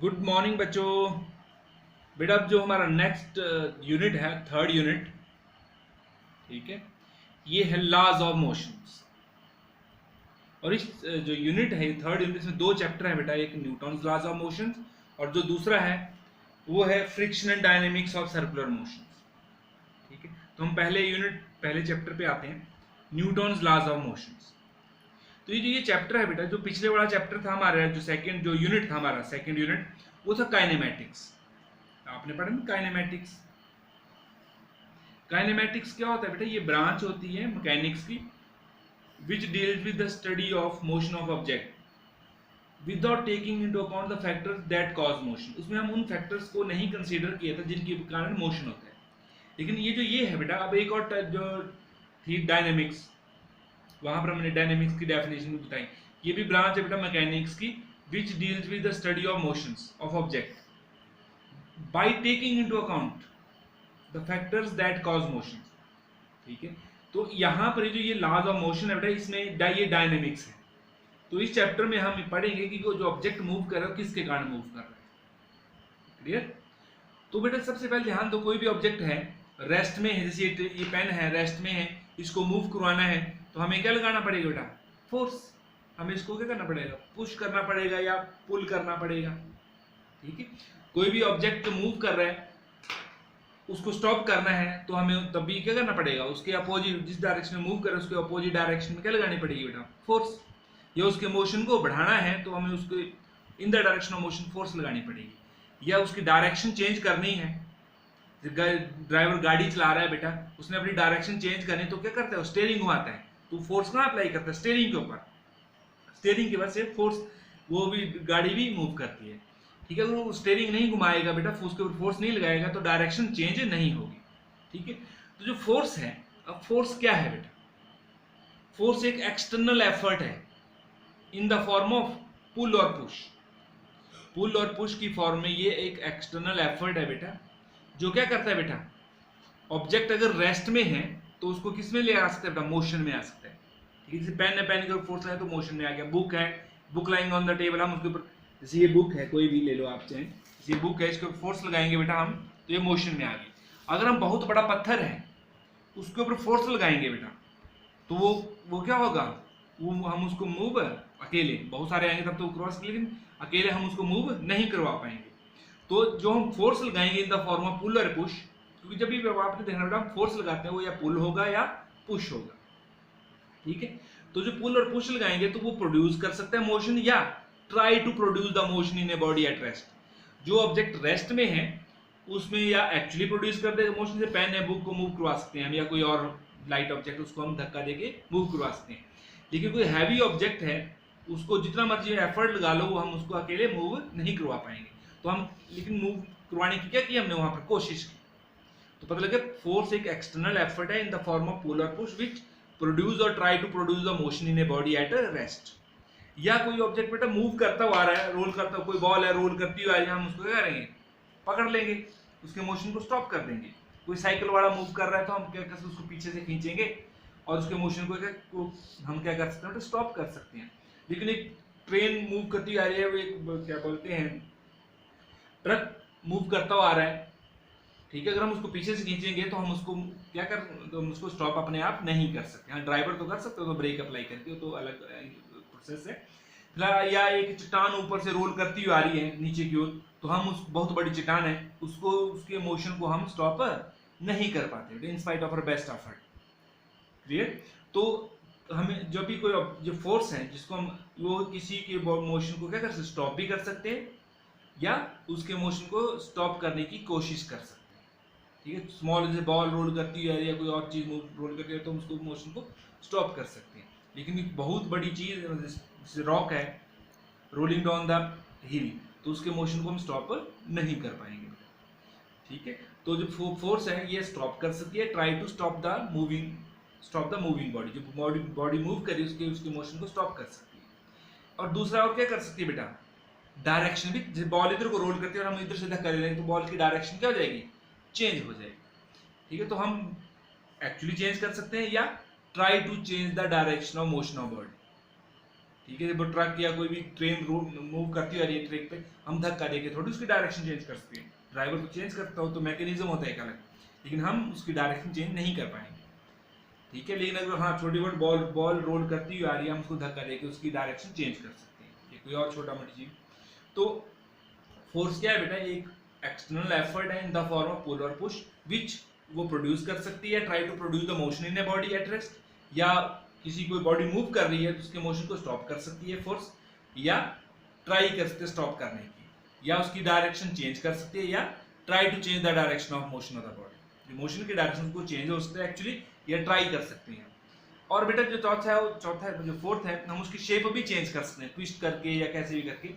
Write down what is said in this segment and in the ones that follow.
Good morning बच्चों। बेटा अब जो हमारा नेक्स्ट यूनिट है, थर्ड यूनिट, ठीक है, ये है लॉज ऑफ मोशंस। और इस जो यूनिट है, थर्ड यूनिट, इसमें दो चैप्टर है बेटा। एक न्यूटन्स लॉज ऑफ मोशंस और जो दूसरा है वो है friction and dynamics of circular motions. ठीक है, तो हम पहले चैप्टर पे आते हैं, न्यूटन्स लॉज ऑफ मोशंस। तो ये चैप्टर है बेटा, जो पिछले वाला चैप्टर था हमारा, जो यूनिट था हमारा सेकंड यूनिट, वो था काइनेमैटिक्स। आपने पढ़ा ना काइनेमैटिक्स। काइनेमैटिक्स क्या होता है बेटा? ये ब्रांच होती है मैकेनिक्स की which deals with the study of motion of object without taking into account the factors that cause motion. उसमें हम उन फैक्टर्स को नहीं कंसीडर किया था जिनके कारण मोशन होता है। लेकिन ये है बेटा, अब एक और जो थी डायनेमिक्स, वहां पर हमने डायनेमिक्स की डेफिनेशन भी बताई। ये भी ब्रांच है बेटा मैकेनिक्स की which deals with the study of motions of object by taking into account the factors that cause motion. ठीक है, तो यहाँ पर जो ये लॉज ऑफ मोशन है बेटा, इसमें ये डायनेमिक्स है। तो इस चैप्टर में हम पढ़ेंगे कि वो जो ऑब्जेक्ट मूव कर रहा है किसके कारण मूव कर रहा है। क्लियर? तो बेटा सबसे पहले ध्यान दो, कोई भी ऑब्जेक्ट है रेस्ट में है, जैसे ये पेन है रेस्ट में है, इसको मूव करवाना है तो हमें क्या लगाना पड़ेगा बेटा? फोर्स। हमें इसको क्या करना पड़ेगा? पुश करना पड़ेगा या पुल करना पड़ेगा। ठीक है, कोई भी ऑब्जेक्ट मूव कर रहा है, उसको स्टॉप करना है तो हमें तब भी क्या करना पड़ेगा? उसके अपोजिट, जिस डायरेक्शन में मूव कर रहे हैं उसके अपोजिट डायरेक्शन में क्या लगानी पड़ेगी बेटा? फोर्स। या उसके मोशन को बढ़ाना है तो हमें उसके in the direction of motion force लगानी पड़ेगी। या उसकी डायरेक्शन चेंज करनी है, ड्राइवर गाड़ी चला रहा है बेटा, उसने अपनी डायरेक्शन चेंज करनी तो क्या करता है? स्टीयरिंग घुमाता है। तो फोर्स कहाँ अप्लाई करता है? स्टीयरिंग के ऊपर। स्टीयरिंग की वजह से फोर्स, वो भी गाड़ी भी मूव करती है। ठीक है, अगर वो स्टीयरिंग नहीं घुमाएगा बेटा, उसके ऊपर फोर्स नहीं लगाएगा तो डायरेक्शन चेंज नहीं होगी। ठीक है, तो जो फोर्स है, अब फोर्स क्या है बेटा? फोर्स एक एक्सटर्नल एफर्ट है in the form of pull और पुश। पुल और पुश की फॉर्म में ये एक एक्सटर्नल एफर्ट है बेटा, जो क्या करता है बेटा? ऑब्जेक्ट अगर रेस्ट में है तो उसको किस में ले आ सकता है बेटा? मोशन में आ सकता है। ठीक है, जैसे पेन है, पेन के ऊपर फोर्स लगाए तो मोशन में आ गया। बुक है, book lying on the table, हम उसके ऊपर, जैसे ये बुक है, कोई भी ले लो आप चाहें, जैसे ये बुक है, इसके ऊपर फोर्स लगाएंगे बेटा हम तो ये मोशन में आ गई। अगर हम बहुत बड़ा पत्थर है उसके ऊपर फोर्स लगाएंगे बेटा तो वो क्या होगा? वो हम उसको मूव अकेले, बहुत सारे आएंगे तब तो करवा सकते, लेकिन अकेले हम उसको मूव नहीं करवा पाएंगे। तो जो हम फोर्स लगाएंगे इन द फॉर्म ऑफ पुल और पुश, क्योंकि जब भी आपने देखना बेटा हम फोर्स लगाते हैं वो या पुल होगा या पुश होगा। ठीक है, तो जो पुल और पुश लगाएंगे तो वो प्रोड्यूस कर सकता है मोशन या try to produce the motion in a body at rest. जो ऑब्जेक्ट रेस्ट में है उसमें या एक्चुअली प्रोड्यूस कर देगा मोशन, से पेन है, बुक को मूव करवा सकते हैं हम, या कोई और लाइट ऑब्जेक्ट उसको हम धक्का देके मूव करवा सकते हैं। लेकिन कोई हैवी ऑब्जेक्ट है, उसको जितना मर्जी एफर्ट लगा लो वो हम उसको अकेले मूव नहीं करवा पाएंगे। तो हम लेकिन मूव करवाने की क्या की हमने वहां पर कोशिश की। तो पता लगे फोर्स एक एक्सटर्नल एफर्ट है in the form of pull और पुश विच प्रोड्यूस और try to produce the motion in a body at rest. या कोई ऑब्जेक्ट बेटा मूव करता हुआ आ रहा है, रोल करता, कोई बॉल है रोल करती हुई आ रही है, हम उसको क्या करेंगे? पकड़ लेंगे, उसके मोशन को स्टॉप कर देंगे। कोई साइकिल वाला मूव कर रहा है तो हम क्या कर सकते हैं? उसको पीछे से खींचेंगे और उसके मोशन को हम क्या कर सकते हैं? स्टॉप कर सकते हैं। लेकिन एक ट्रेन मूव करती आ रही है, वो एक क्या बोलते हैं, ट्रक मूव करता हुआ आ रहा है, ठीक है, अगर हम उसको पीछे से खींचेंगे तो हम उसको क्या कर, तो हम उसको स्टॉप अपने आप नहीं कर सकते। हाँ, ड्राइवर तो कर सकते हो, तो ब्रेक अप्लाई करके, तो अलग प्रोसेस है। फिलहाल या एक चट्टान ऊपर से रोल करती हुई आ रही है नीचे की ओर, तो हम उस बहुत बड़ी चट्टान है उसको, उसके मोशन को हम स्टॉप नहीं कर पाते in spite of our best effort. Clear? तो हमें जब भी कोई जो फोर्स है जिसको हम, वो किसी के मोशन को क्या कर सकते? स्टॉप भी कर सकते हैं या उसके मोशन को स्टॉप करने की कोशिश कर सकते हैं। ठीक है, स्मॉल जैसे बॉल रोल करती है या कोई और चीज रोल करती है तो हम उसको मोशन को स्टॉप कर सकते हैं। लेकिन एक बहुत बड़ी चीज जैसे रॉक है रोलिंग डाउन द हिल, तो उसके मोशन को हम स्टॉप नहीं कर पाएंगे। ठीक है, तो जो फोर्स है ये स्टॉप कर सकती है, try to stop the moving body, जो बॉडी मूव करी उसके मोशन को स्टॉप कर सकती है। और दूसरा और क्या कर सकती है बेटा? डायरेक्शन भी, जैसे बॉल इधर को रोल करती है और हम इधर से धक्का दे देंगे तो बॉल की डायरेक्शन क्या हो जाएगी? चेंज हो जाएगी। ठीक है, तो हम एक्चुअली चेंज कर सकते हैं या try to change the direction of motion of body. ठीक है, जब ट्रक या कोई भी ट्रेन मूव करती है ट्रैक पे, हम धक्का देके थोड़ी उसकी डायरेक्शन चेंज कर सकते हैं। ड्राइवर तो चेंज करता हो तो मैकेनिज्म होता है एक अलग, लेकिन हम उसकी डायरेक्शन चेंज नहीं कर पाएंगे। ठीक है, लेकिन अगर हाँ छोटी मोटी बॉल रोल करती हुई आ रही है, हम उसको धक्का देके उसकी डायरेक्शन चेंज कर सकते हैं, ये कोई और छोटा मोटी चीज। तो फोर्स क्या है बेटा, एक एक्सटर्नल एफर्ट है in the form of pull और पुश, विच वो प्रोड्यूस कर सकती है, try to produce the motion in a body at rest, या किसी कोई बॉडी मूव कर रही है तो उसके मोशन को स्टॉप कर सकती है फोर्स, या ट्राई कर सकते स्टॉप करने की, या उसकी डायरेक्शन चेंज कर सकती है, या try to change the direction of motion of the body, motion की डायरेक्शन को चेंज हो सकता है एक्चुअली, या ट्राई कर सकते हैं। और बेटा जो चौथा है जो फोर्थ है, हम उसकी शेप भी चेंज कर सकते हैं, ट्विस्ट करके या कैसे भी करके।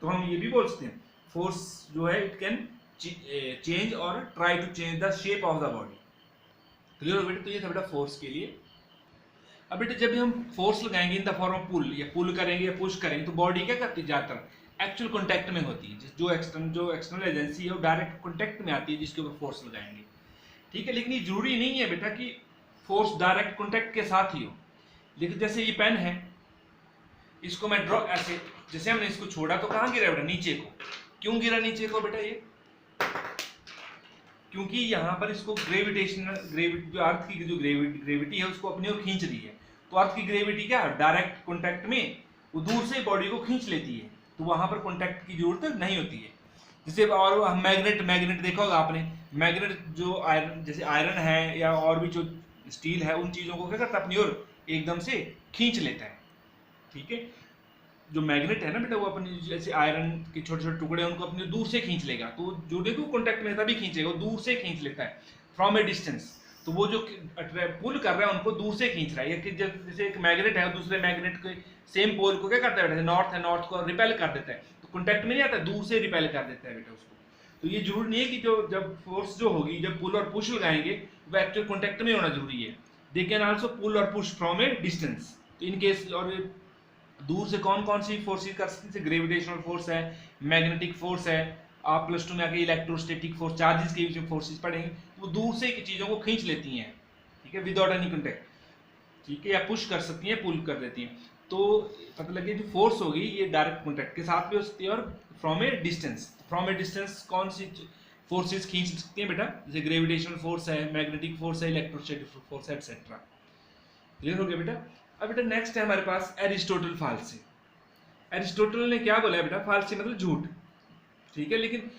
तो हम ये भी बोल सकते हैं फोर्स जो है इट कैन चेंज और try to change the shape of the body. Clear हो बेटा? तो ये था बेटा फोर्स के लिए। अब बेटा जब भी हम फोर्स लगाएंगे इन द फॉर्म ऑफ पुल, या पुल करेंगे या पुश करेंगे, तो बॉडी क्या करती है, ज्यादातर एक्चुअल कॉन्टैक्ट में होती है। जो एक्सटर्नल एजेंसी है वो डायरेक्ट कॉन्टैक्ट में आती है जिसके ऊपर फोर्स लगाएंगे। ठीक है, लेकिन ये जरूरी नहीं है बेटा कि फोर्स डायरेक्ट कॉन्टैक्ट के साथ ही हो। लेकिन जैसे ये पेन है, इसको मैं ड्रॉ ऐसे, जैसे हमने इसको छोड़ा तो कहाँ गिरा बेटा, नीचे को। क्यों गिरा नीचे को बेटा? ये क्योंकि यहाँ पर इसको ग्रेविटी जो अर्थ की जो ग्रेविटी है उसको अपनी ओर खींच रही है। तो अर्थ की ग्रेविटी क्या डायरेक्ट कॉन्टैक्ट में वो दूर से बॉडी को खींच लेती है, तो वहां पर कॉन्टैक्ट की जरूरत नहीं होती है। जैसे और हम मैग्नेट देखा होगा आपने, मैग्नेट जो आयरन, जैसे आयरन है या और भी जो स्टील है, उन चीजों को क्या करता है, अपनी ओर एकदम से खींच लेता है। ठीक है, जो मैग्नेट है ना बेटा, वो अपनी जैसे आयरन के छोटे छोटे टुकड़े हैं उनको अपने दूर से खींच लेगा। तो जो देखो कॉन्टैक्ट में तभी खींचेगा, वो दूर से खींच लेता है फ्रॉम ए डिस्टेंस। तो वो जो पुल कर रहा है उनको दूर से खींच रहा है। कि जैसे एक मैग्नेट है दूसरे मैग्नेट के सेम पोल को क्या करता है बेटा, नॉर्थ है, नॉर्थ को रिपेल कर देता है। तो कॉन्टैक्ट में नहीं आता, दूर से रिपेल कर देता है बेटा उसको। तो ये जरूरी नहीं है कि जो जब फोर्स जो होगी, जब पुल और पुश लगाएंगे, वो एक्चुअल कॉन्टैक्ट में होना जरूरी है। दे कैन आल्सो पुल और पुश फ्रॉम ए डिस्टेंस। तो इन केस, और दूर से कौन कौन सी फोर्सेस कर सकते हैं, जैसे ग्रेविटेशनल फोर्स है, मैग्नेटिक फोर्स है, आप प्लस 2 में आके इलेक्ट्रोस्टैटिक फोर्स, चार्जेस के बीच में फोर्सेस पढ़ेंगे, वो दूर से चीजों को खींच लेती हैं। ठीक है, विदाउट एनी कॉन्टैक्ट। ठीक है, या पुश कर सकती हैं, पुल कर देती हैं। तो पता लगे जो फोर्स होगी ये डायरेक्ट कॉन्टैक्ट के साथ भी हो सकती है, और फ्रॉम ए डिस्टेंस कौन सी फोर्सेस खींच सकती हैं बेटा, जैसे ग्रेविटेशनल फोर्स है, मैग्नेटिक फोर्स है, इलेक्ट्रोस्टैटिक फोर्स है, एटसेट्रा। क्लियर हो गया बेटा? अब बेटा नेक्स्ट है हमारे पास एरिस्टोटल फाल्सी। एरिस्टोटल ने क्या बोला है बेटा, फाल्सी मतलब झूठ। ठीक है, लेकिन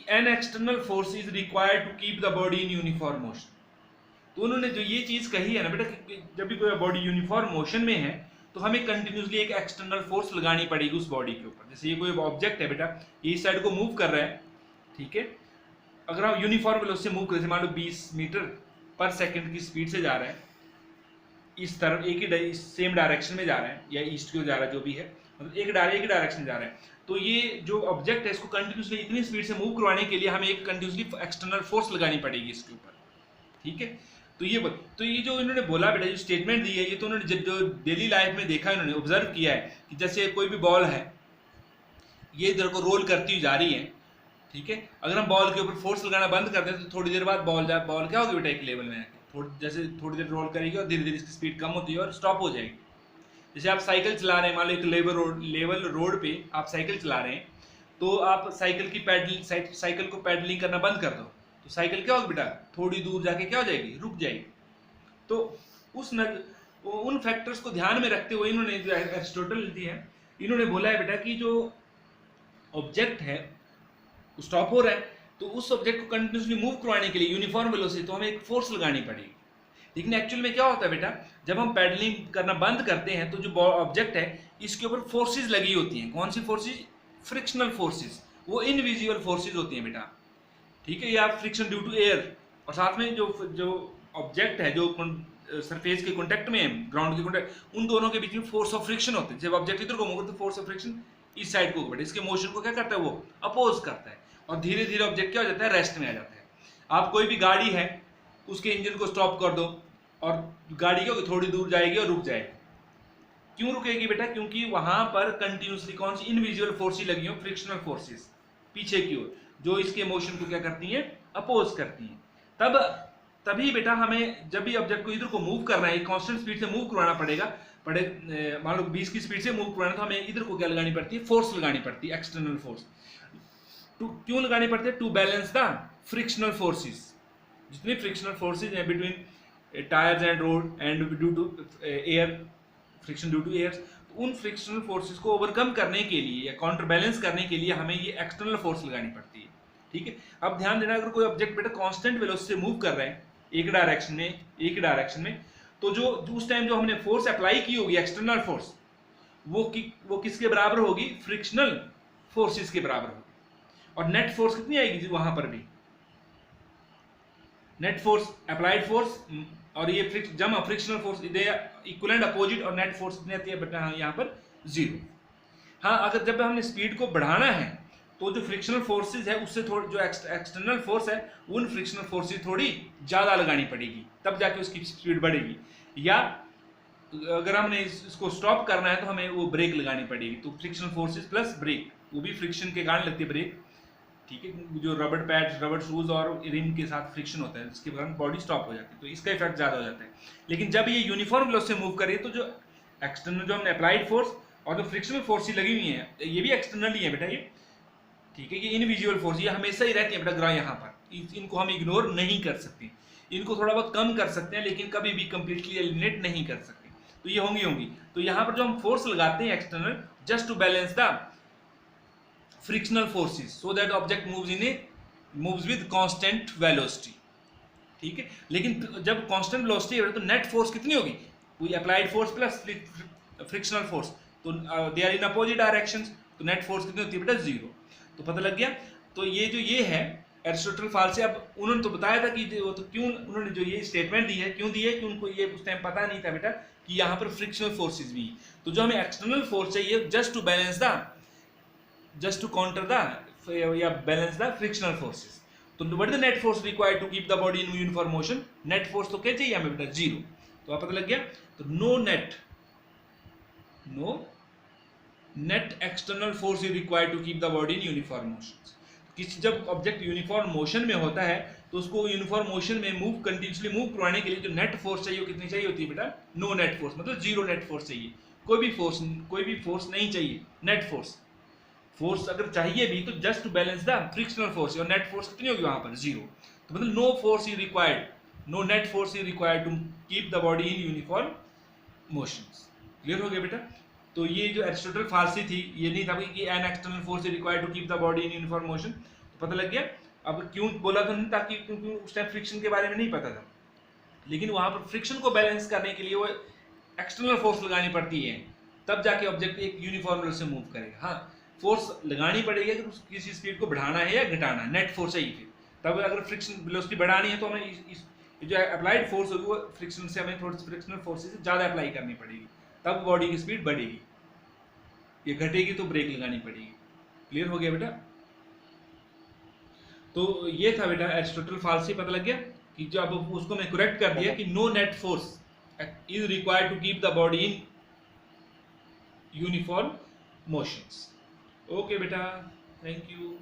an external force is required to keep the body in uniform motion. तो उन्होंने जो ये चीज कही है ना बेटा, जब भी कोई बॉडी यूनिफॉर्म मोशन में है तो हमें कंटिन्यूसली एक एक्सटर्नल फोर्स लगानी पड़ेगी उस बॉडी के ऊपर। जैसे ये कोई ऑब्जेक्ट है बेटा, ये इस साइड को मूव कर रहा है। ठीक है, अगर हम यूनिफॉर्म वेलोसिटी से मूव करें, मान लो 20 मीटर पर सेकंड की स्पीड से जा रहा है, इस तरफ एक ही सेम डायरेक्शन में जा रहा है, या ईस्ट की ओर जा रहा है, जो भी है, मतलब एक ही डायरेक्शन जा रहा है, तो ये जो ऑब्जेक्ट है इसको कंटिन्यूसली इतनी स्पीड से मूव करवाने के लिए हमें एक कंटिन्यूसली एक्सटर्नल फोर्स लगानी पड़ेगी इसके ऊपर। ठीक है, तो ये जो इन्होंने बोला बेटा, जो स्टेटमेंट दी है, ये तो उन्होंने जो डेली लाइफ में देखा, इन्होंने ऑब्जर्व किया है कि जैसे कोई भी बॉल है, ये इधर को रोल करती हुई जा रही है। ठीक है, अगर हम बॉल के ऊपर फोर्स लगाना बंद कर दें तो थोड़ी देर बाद बॉल क्या होगी बेटा, एक लेवल में जैसे थोड़ी देर रोल करेगी और धीरे धीरे इसकी स्पीड कम होती है और स्टॉप हो जाएगी। जैसे आप साइकिल चला रहे हैं, मान लो एक लेवल रोड पे आप साइकिल चला रहे हैं, तो आप साइकिल को पैडलिंग करना बंद कर दो, तो साइकिल क्या होगी बेटा, थोड़ी दूर जाके क्या हो जाएगी, रुक जाएगी। तो उन फैक्टर्स को ध्यान में रखते हुए इन्होंने, जो एरिस्टोटल दी है, इन्होंने बोला है बेटा कि जो ऑब्जेक्ट है स्टॉप हो रहा है, तो उस ऑब्जेक्ट को कंटिन्यूसली मूव करवाने के लिए यूनिफॉर्म वेलोसिटी तो हमें एक फोर्स लगानी पड़ेगी। लेकिन एक्चुअल में क्या होता है बेटा, जब हम पैडलिंग करना बंद करते हैं तो जो ऑब्जेक्ट है इसके ऊपर फोर्सेस लगी होती हैं। कौन सी फोर्सेस? फ्रिक्शनल फोर्सेस, वो इनविजिबल फोर्सेस होती हैं बेटा। ठीक है, या फ्रिक्शन ड्यू टू एयर, और साथ में जो ऑब्जेक्ट है, जो सरफेस के कॉन्टैक्ट में है, ग्राउंड के कॉन्टैक्ट, उन दोनों के बीच में फोर्स ऑफ फ्रिक्शन होते हैं। जब ऑब्जेक्ट इधर को मूव करता है, फोर्स ऑफ फ्रिक्शन इस साइड को बेटा, इसके मोशन को क्या करता है, वो अपोज करता है, और धीरे धीरे ऑब्जेक्ट क्या हो जाता है, रेस्ट में आ जाता है। आप कोई भी गाड़ी है, उसके इंजन को स्टॉप कर दो और गाड़ी क्या होगी, थोड़ी दूर जाएगी और रुक जाएगी। क्यों रुकेगी बेटा? क्योंकि वहां पर कंटिन्यूसली कौन सी इनविजिबल फोर्सेस लगी हो, फ्रिक्शनल फोर्सेस पीछे की ओर, जो इसके मोशन को क्या करती हैं, अपोज करती हैं। तब तभी बेटा हमें जब भी ऑब्जेक्ट को इधर को मूव करना है, कांस्टेंट स्पीड से मूव करवाना पड़ेगा, मान लो 20 की स्पीड से मूव करवाना, तो हमें इधर को क्या लगानी पड़ती है, फोर्स लगानी पड़ती है, एक्सटर्नल फोर्स। क्यों लगानी पड़ती है? To balance the frictional forces. जितनी फ्रिक्शनल फोर्सेस हैं between tyres and road and due to air, friction due to air, उन फ्रिक्शनल फोर्सेस को ओवरकम करने के लिए या काउंटर बैलेंस करने के लिए हमें ये एक्सटर्नल फोर्स लगानी पड़ती है। ठीक है, अब ध्यान देना, अगर कोई ऑब्जेक्ट बेटा कांस्टेंट वेलोसिटी से मूव कर रहे हैं एक डायरेक्शन में, तो जो उस टाइम जो हमने फोर्स अप्लाई की होगी, एक्सटर्नल फोर्स, वो किसके बराबर होगी? फ्रिक्शनल फोर्सेस के बराबर होगी। और नेट फोर्स कितनी आएगी वहां पर भी? नेट फोर्स, अप्लाइड फोर्स और ये जमा फ्रिक्शनल फोर्स, इक्विवेलेंट अपोजिट, और नेट फोर्स कितनी आती है बेटा यहाँ पर? 0। हाँ, अगर जब हमने स्पीड को बढ़ाना है तो जो फ्रिक्शनल फोर्सेस है उससे थोड़ी, जो एक्सटर्नल फोर्स है, उन फ्रिक्शनल फोर्सेस थोड़ी ज्यादा लगानी पड़ेगी, तब जाके उसकी स्पीड बढ़ेगी। या अगर हमने इसको स्टॉप करना है तो हमें वो ब्रेक लगानी पड़ेगी। तो फ्रिक्शनल फोर्सेस प्लस ब्रेक, वो भी फ्रिक्शन के कारण लगती है ब्रेक। ठीक है, जो रबड़ पैड्स, रबड़ शूज और रिम के साथ फ्रिक्शन होता है, जिसके कारण बॉडी स्टॉप हो जाती है, तो इसका इफेक्ट ज्यादा हो जाता है। लेकिन जब ये यूनिफॉर्म वेलोसिटी से मूव कर रही है, तो जो एक्सटर्नल, जो हमने अप्लाइड फोर्स और जो फ्रिक्शनल फोर्स लगी हुई है, ये भी एक्सटर्नल ही है बेटा ये। ठीक है, ये इनविजुअल फोर्स, ये हमेशा ही रहती है बेटा ग्राउंड यहाँ पर, इनको हम इग्नोर नहीं कर सकते, इनको थोड़ा बहुत कम कर सकते हैं, लेकिन कभी भी कंप्लीटली एलिमिनेट नहीं कर सकते। तो ये होंगी। तो यहाँ पर जो हम फोर्स लगाते हैं external, just to balance the frictional forces so that object moves with constant velocity. ठीक है, लेकिन जब कांस्टेंट वेलोसिटी है तो नेट फोर्स कितनी होगी? वही applied force plus frictional force, तो they are in opposite directions, तो नेट फोर्स कितनी होती है बेटा? 0। तो पता लग गया। तो ये है एरिस्टोटल फाल से। अब उन्होंने तो बताया था कि तो क्यों उन्होंने जो ये स्टेटमेंट दी है, क्यों दी है कि उनको ये उस टाइम पता नहीं था बेटा कि यहाँ पर फ्रिक्शनल फोर्सेस भी। तो जो हमें एक्सटर्नल फोर्स चाहिए जस्ट टू काउंटर द या बैलेंस द फ्रिक्शनल फोर्सेस। तो what is the net force required to keep the body in uniform motion? Net force तो क्या चाहिए हमें बेटा? 0। तो आप पता लग गया। तो no net external force is required to keep the body in uniform motion. किसी जब ऑब्जेक्ट यूनिफॉर्म मोशन में होता है तो उसको यूनिफॉर्म मोशन में कंटिन्यूसली मूव करवाने के लिए जो नेट फोर्स चाहिए वो कितनी चाहिए होती है बेटा? नो नेट फोर्स, मतलब 0 नेट फोर्स चाहिए। कोई भी फोर्स नहीं चाहिए। नेट फोर्स अगर चाहिए भी तो just to balance the frictional force, और नेट फोर्स कितनी होगी वहां पर? 0। तो मतलब no net force is required to keep the body in uniform motions. Clear हो गया बेटा? तो ये जो एरिस्टोटल फालसी थी, ये नहीं था कि an external force is required to keep the body in uniform motion. तो पता लग गया। अब क्यों बोला था? ताकि क्योंकि उस टाइम फ्रिक्शन के बारे में नहीं पता था, लेकिन वहां पर फ्रिक्शन को बैलेंस करने के लिए वो एक्सटर्नल फोर्स लगानी पड़ती है, तब जाके ऑब्जेक्ट एक यूनिफॉर्म वेलोसिटी से मूव करेगा। हाँ, फोर्स लगानी पड़ेगी कि किसी स्पीड को बढ़ाना है या घटाना है, नेट फोर्स चाहिए। फिर तब अगर फ्रिक्शन वेलोसिटी बढ़ानी है तो हमें जो अप्लाइड फोर्स होगी वो फ्रिक्शन से हमें थोड़ी फ्रिक्शनल फोर्सेस से ज़्यादा अप्लाई करनी पड़ेगी, तब बॉडी की स्पीड बढ़ेगी। ये घटेगी तो ब्रेक लगानी पड़ेगी। क्लियर हो गया बेटा? तो ये था बेटा एरिस्टोटल फालसी। पता लग गया कि जो अब उसको मैं करेक्ट कर दिया कि no net force is required to keep the body in uniform motions. Okay बेटा, थैंक यू।